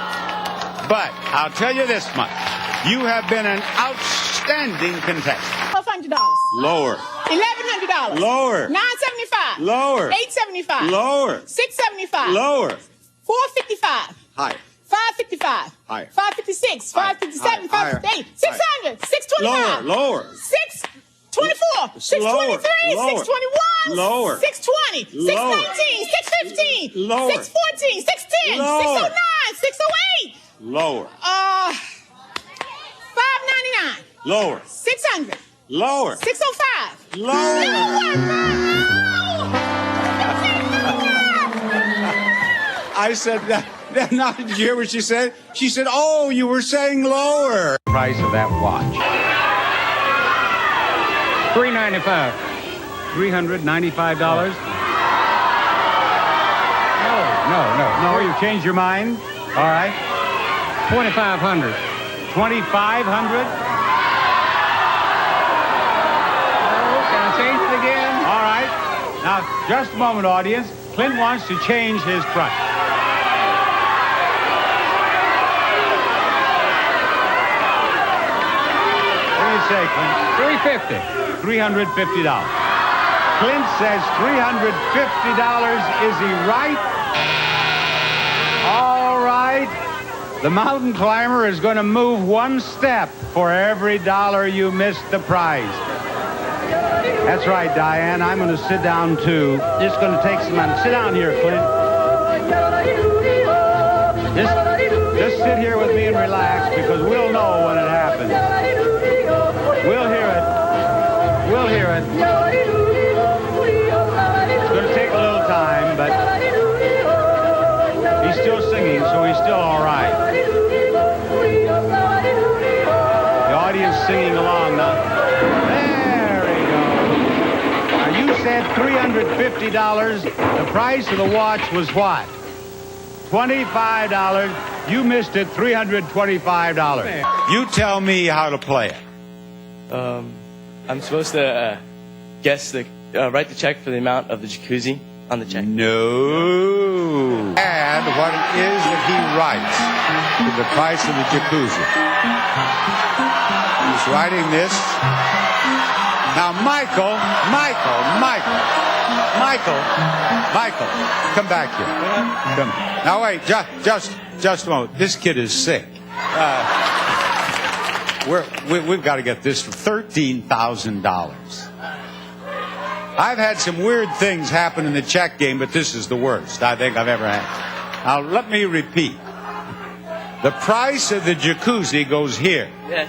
But I'll tell you this much. You have been an outstanding contestant. $1,200. Lower. $1,100. Lower. $975. Lower. $875. Lower. $675. Lower. $455. Higher. $555. Higher. $556. $557. Higher. $558. $600. $625. Lower. $624. $623. Lower. $621. Lower. $620. Lower. $619. $615. Lower. $614. $610. Lower. $609. $608. Lower. $599. Lower. $600. Lower. $605. Lower. I said that. Now, did you hear what she said? She said, "Oh, you were saying lower." Price of that watch. $395. $395. No. You changed your mind. All right. 2,500. 2,500. Can I change it again? All right. Now, just a moment, audience. Clint wants to change his price. What do you say, Clint? $350. $350. Clint says $350. Is he right? All right. The mountain climber is going to move one step for every dollar you missed the prize. That's right, Diane. I'm going to sit down, too. Just going to take some time. Sit down here, Clint. Just sit here with me and relax, because we'll know when it happens. We'll hear it. We'll hear it. It's going to take a little time, but he's still singing, so he's still all right. The audience singing along now. There he goes. Now, you said $350. The price of the watch was what? $25. You missed it, $325. You tell me how to play it. I'm supposed to guess write the check for the amount of the jacuzzi. On the check. No. And what it is that he writes to the price of the jacuzzi. He's writing this. Now, Michael, come back here. Come. Now, wait, just a moment. This kid is sick. We've got to get this for $13,000. I've had some weird things happen in the check game, but this is the worst I think I've ever had. Now, let me repeat. The price of the jacuzzi goes here. Yes.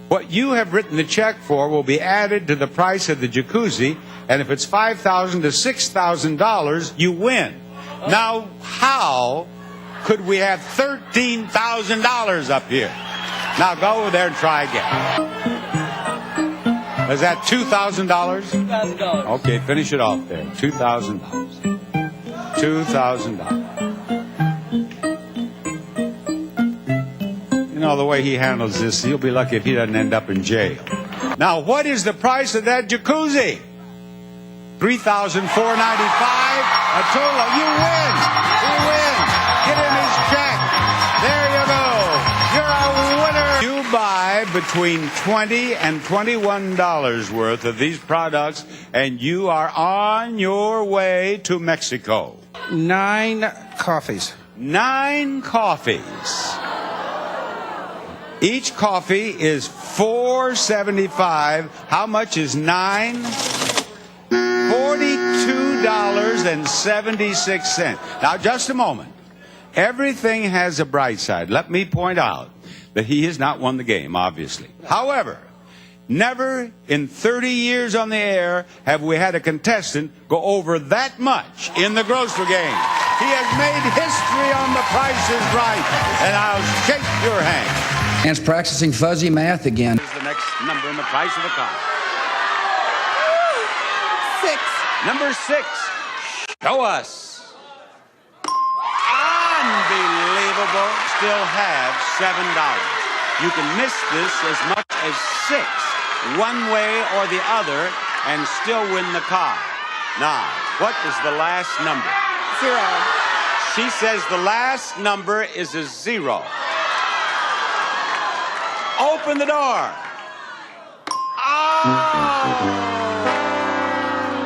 What you have written the check for will be added to the price of the jacuzzi, and if it's $5,000 to $6,000, you win. Now, how could we have $13,000 up here? Now, go over there and try again. Is that $2,000? $2,000. Okay, finish it off there. $2,000. $2,000. You know, the way he handles this, he'll be lucky if he doesn't end up in jail. Now, what is the price of that jacuzzi? $3,495. A total. You win. You win. Get him his check. There you go. You're a winner. You buy between $20 and $21 worth of these products, and you are on your way to Mexico. 9 coffees. 9 coffees. Each coffee is $4.75. How much is 9? $42.76. Now, just a moment. Everything has a bright side. Let me point out that he has not won the game, obviously. However, never in 30 years on the air have we had a contestant go over that much in the grocery game. He has made history on The Price is Right, and I'll shake your hand. Man's practicing fuzzy math again. This is the next number in the price of the car. 6. Number 6. Show us. Unbelievable. Still have $7. You can miss this as much as 6, one way or the other, and still win the car. Now, what is the last number? 0. She says the last number is a 0. Open the door. Oh,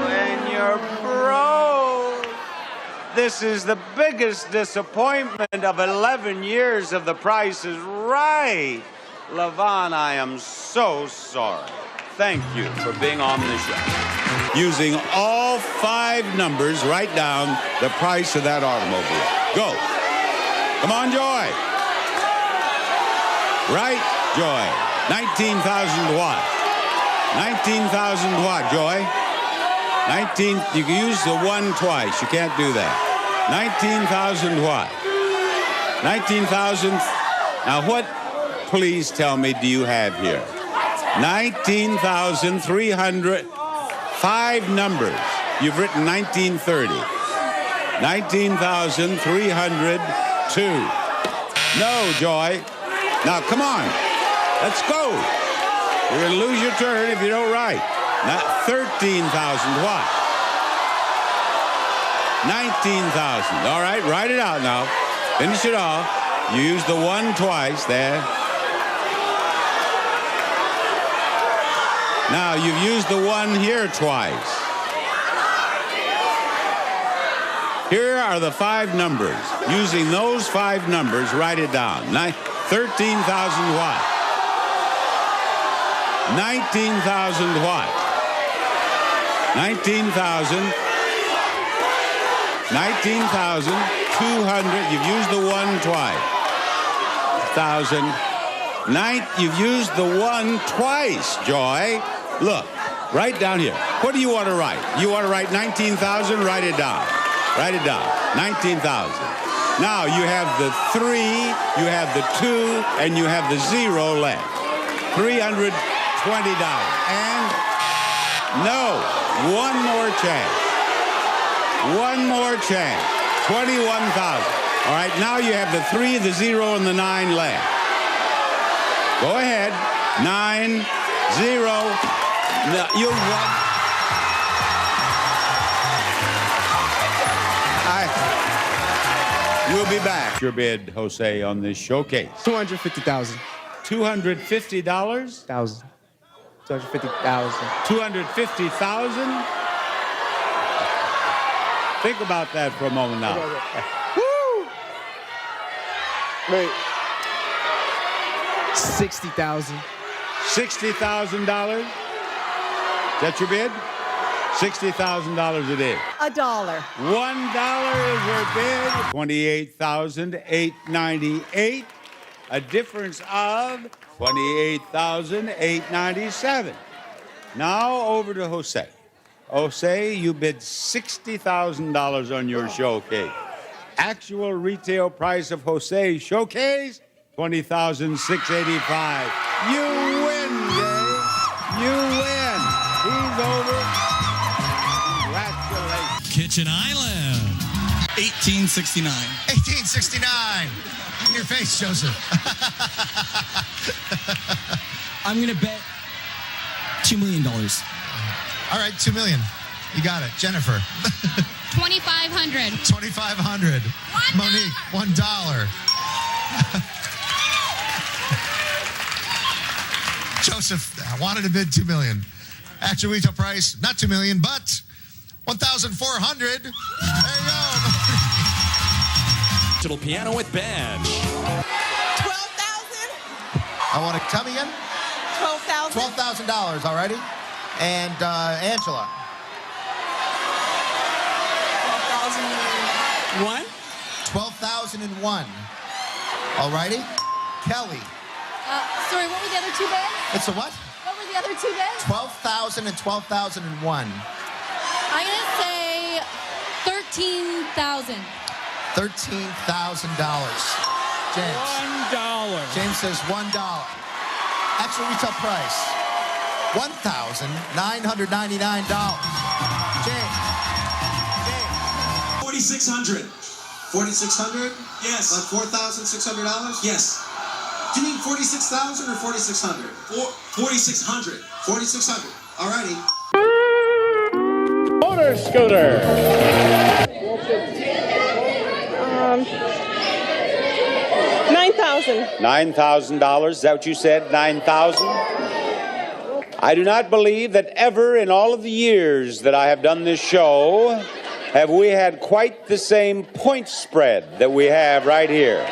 and you're broke. This is the biggest disappointment of 11 years of The Price is Right. LaVon, I am so sorry. Thank you for being on the show. Using all 5 numbers, write down the price of that automobile. Go. Come on, Joy. Right, Joy. 19,000 watt. 19,000 watt, Joy. 19, you can use the 1 twice. You can't do that. 19,000 watt. 19,000. Now, what, please tell me, do you have here? 19,300. 5 numbers. You've written 1930. 19,302. No, Joy. Now, come on. Let's go. You're going to lose your turn if you don't write. Now, 13,000 watt. 19,000. All right, write it out now. Finish it off. You use the 1 twice there. Now, you've used the 1 here twice. Here are the 5 numbers. Using those 5 numbers, write it down. 13,000 watt. 19,000 watt. 19,000. 19,200. You've used the 1 twice. 1,000. You've used the 1 twice, Joy. Look, write down here. What do you want to write? You want to write 19,000? Write it down. Write it down. 19,000. Now you have the 3, you have the 2, and you have the 0 left. $320. And no, 1 more chance. 1 more chance. 21,000. All right, now you have the 3, the 0, and the 9 left. Go ahead. 9, 0. No, you won. We'll be back. Your bid, Jose, on this showcase. $250,000. $250? $250,000. $250,000? Think about that for a moment now. Woo! Wait. $60,000. $60,000? Is that your bid? $60,000 it is. $1. $1 is your bid. $28,898. A difference of $28,897. Now over to Jose. Jose, you bid $60,000 on your showcase. Actual retail price of Jose's showcase, $20,685. You win, Dave. You win. He's over. Congratulations. Kitchen Island. 1869. 1869. In your face, Joseph. I'm going to bet $2 million. All right, $2 million. You got it. Jennifer. $2,500. $2,500. Monique, $1. Joseph, I wanted to bid $2 million. Actual retail price, not $2 million, but $1,400. There you go. Digital piano with badge. $12,000. I want to tell me again. $12,000. $12,000 already. And Angela. $12,001. $12,001. All righty. Kelly. Sorry, what were the other two bids? It's a what? What were the other two bids? 12,000 and 12,001. I'm going to say $13,000. $13,000. James. $1. James says $1. Actual retail price, $1,999. James. 4,600. 4,600? Yes. Like $4,600? Yes. Do you mean 46,000 or 4,600? 4,600. 4,600. All righty. Motor scooter. $9,000. $9,000, is that what you said? $9,000? I do not believe that ever in all of the years that I have done this show have we had quite the same point spread that we have right here.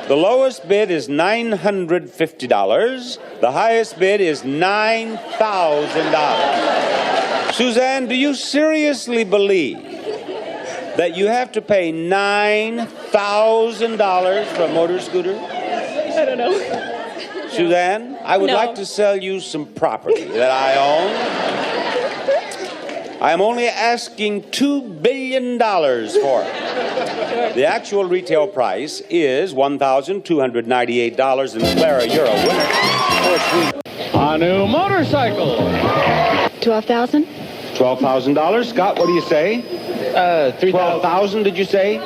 The lowest bid is $950. The highest bid is $9,000. Suzanne, do you seriously believe that you have to pay $9,000 for a motor scooter? I don't know. Suzanne, I would No. like to sell you some property that I own. I am only asking $2 billion for it. The actual retail price is $1,298, and Clara, you're a winner. A new motorcycle. $12,000. $12,000. Scott, what do you say? 12,000, did you say?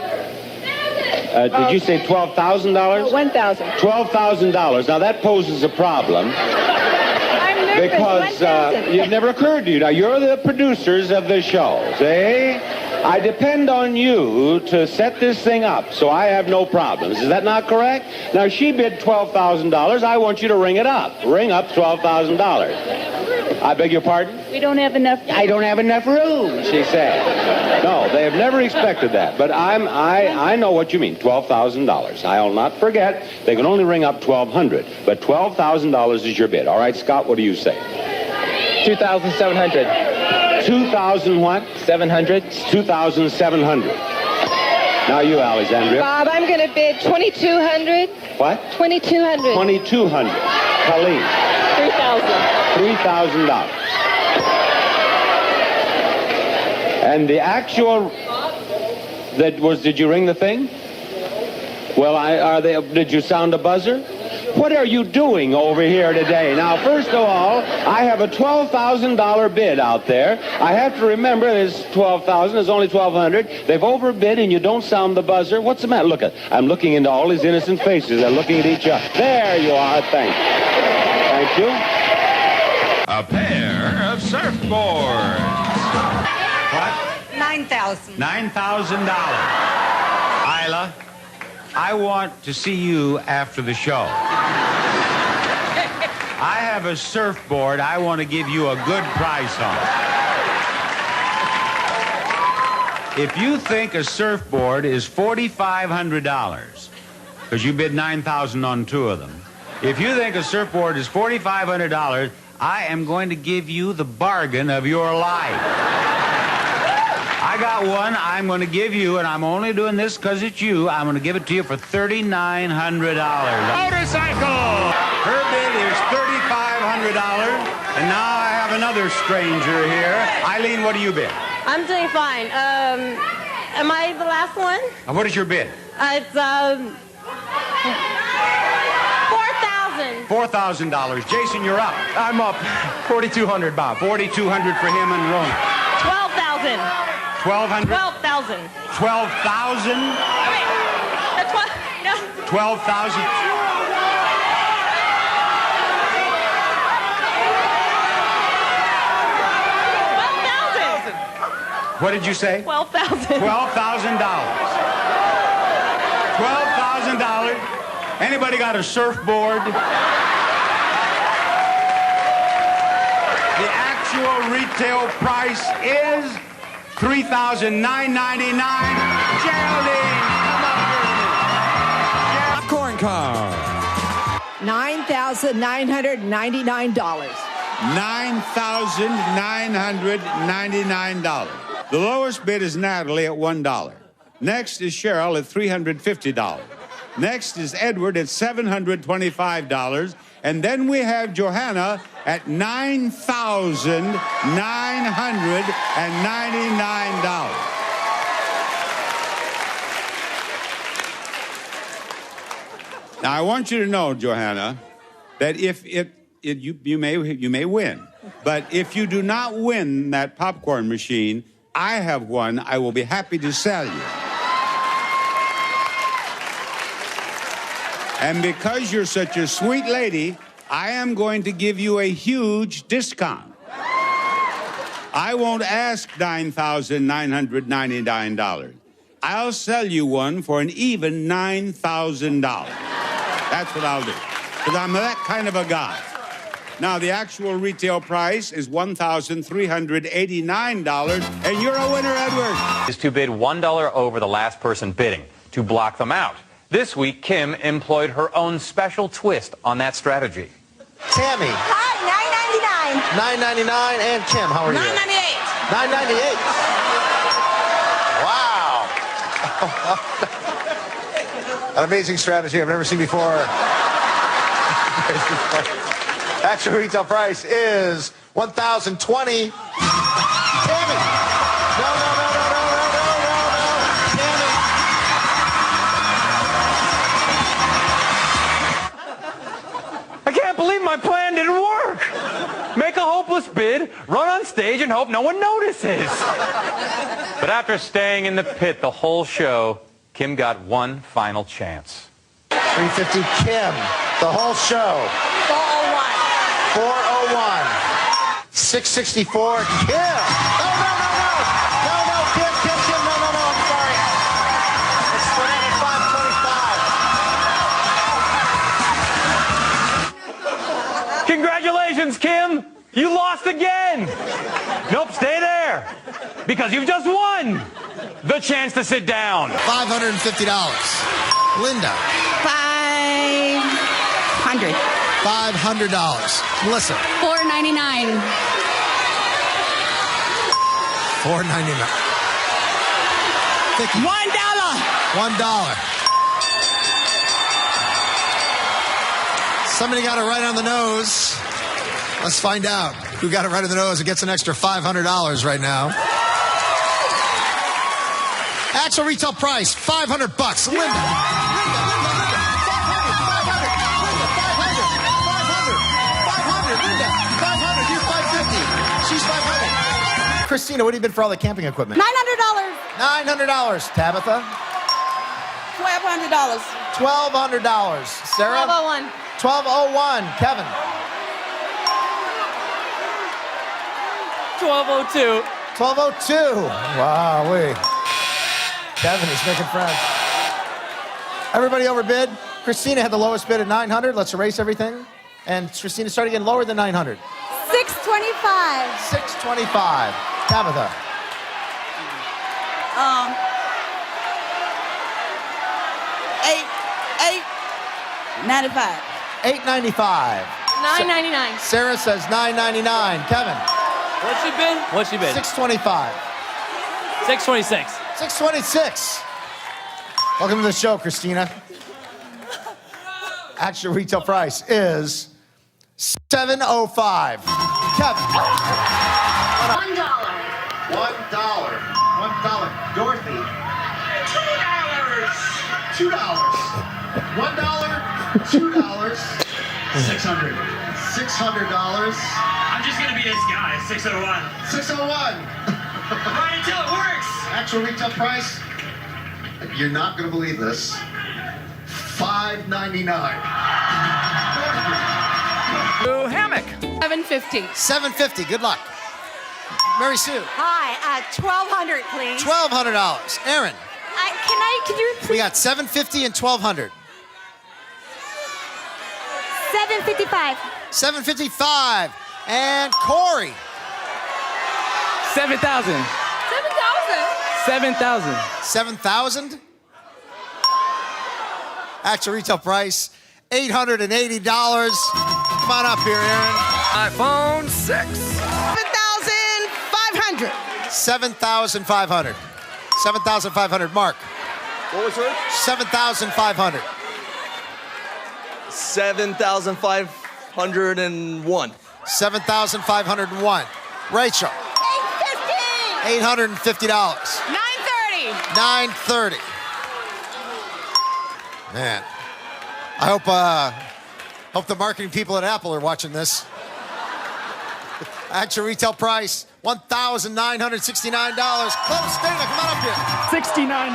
Did you say $12,000? $1,000. $12,000. Now, that poses a problem. I'm nervous. Because it never occurred to you. Now, you're the producers of the show, see? I depend on you to set this thing up, so I have no problems. Is that not correct? Now, she bid $12,000. I want you to ring it up. Ring up $12,000. I beg your pardon? We don't have enough. I don't have enough room, she said. No, they have never expected that. But I know what you mean, $12,000. I'll not forget, they can only ring up $1,200. But $12,000 is your bid. All right, Scott, what do you say? $2,700. 2,000 what? 700. 2,700. Now you, Alexandria. Bob, I'm going to bid $2,200. What? $2,200. 2,200. Colleen. $3,000. $3,000. And the actual did you ring the thing? Well, did you sound a buzzer? What are you doing over here today? Now, first of all, I have a $12,000 bid out there. I have to remember there's $12,000, there's only $1,200. They've overbid and you don't sound the buzzer. What's the matter? Look, I'm looking into all these innocent faces. They're looking at each other. There you are. Thank you. Thank you. A pair of surfboards. $9,000. $9,000. $9,000. Isla, I want to see you after the show. I have a surfboard I want to give you a good price on. If you think a surfboard is $4,500, because you bid $9,000 on 2 of them, if you think a surfboard is $4,500, I am going to give you the bargain of your life. I got one I'm going to give you, and I'm only doing this because it's you. I'm going to give it to you for $3,900. Motorcycle! Her bid is $3,500, and now I have another stranger here. Eileen, what do you bid? I'm doing fine. Am I the last one? And what is your bid? It's $4,000. $4,000. Jason, you're up. I'm up. 4,200, Bob. 4,200 for him and Rona. 12,000. 1,200? 12,000. 12,000? Wait. That's what? No. 12,000? What did you say? $12,000. $12,000. $12,000. Anybody got a surfboard? The actual retail price is $3,999. Geraldine, come up here. Popcorn car. $9,999. $9,999. The lowest bid is Natalie at $1. Next is Cheryl at $350. Next is Edward at $725. And then we have Johanna at $9,999. Now, I want you to know, Johanna, that if you may win. But if you do not win that popcorn machine, I have one I will be happy to sell you. And because you're such a sweet lady, I am going to give you a huge discount. I won't ask $9,999. I'll sell you one for an even $9,000. That's what I'll do, because I'm that kind of a guy. Now, the actual retail price is $1,389, and you're a winner, Edward. Is to bid $1 over the last person bidding to block them out. This week, Kim employed her own special twist on that strategy. Tammy. Hi, $9.99. And Kim, how are you? $9.98. $9.98. Wow. An amazing strategy I've never seen before. Actual retail price is $1,020. Tammy. No. Tammy. I can't believe my plan didn't work. Make a hopeless bid, run on stage, and hope no one notices. But after staying in the pit the whole show, Kim got one final chance. $350 Kim. The whole show. 401. 664 Kim. No, Kim, no, I'm sorry. It's $525. Congratulations, Kim! You lost again! Nope, stay there. Because you've just won the chance to sit down. $550. Linda. $500. $500. Melissa. $4.99. $4.99. Vicky. $1. $1. Somebody got it right on the nose. Let's find out who got it right on the nose and gets an extra $500 right now. Actual retail price, $500. Linda. She's $500. Christina, what do you bid for all the camping equipment? $900. $900. Tabitha? $1,200. $1,200. Sarah? $1,201. $1,201. Kevin? $1,202. 1202. Wow, Kevin is making friends. Everybody overbid. Christina had the lowest bid at 900. Let's erase everything. And Christina started getting lower than 900. 625. 625. Tabitha. 895. 895. 999. Sarah says 999. Kevin. What's she bid? 625. 626. 626. Welcome to the show, Christina. Actual retail price is $705. Kevin. $1. $1. Dorothy. $2. $1. $2. $600. $600. I'm just gonna be this guy, 601. 601. Right until it works. Actual retail price, you're not going to believe this, $599. Hammock. 750. $750. Good luck. Mary Sue. Hi, $1,200, please. $1,200. Aaron. Can you We got $750 and $1,200. $755. $755. And Corey. 7,000. 7,000. 7,000. Actual retail price, $880. Come on up here, Aaron. iPhone 6. 7,500. 7,500. 7,500. Mark. What was hers? 7,500. 7,501. 7,501. Rachel. $850. $930. $930. Man, I hope the marketing people at Apple are watching this. Actual retail price, $1,969. Close, Dana, come on up here. $69.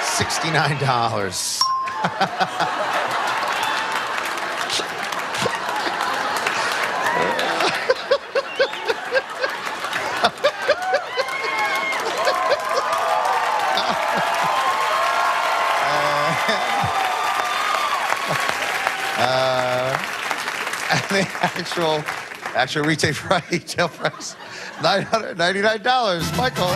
$69. The actual retail price, $999. Michael,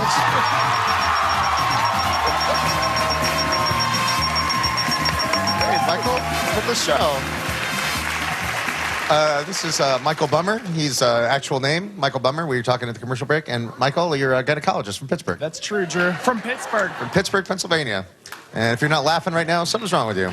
hey, Michael, for the show. This is Michael Bummer. He's actual name, Michael Bummer. We were talking at the commercial break. And Michael, you're a gynecologist from Pittsburgh. That's true, Drew. From Pittsburgh. From Pittsburgh, Pennsylvania. And if you're not laughing right now, something's wrong with you.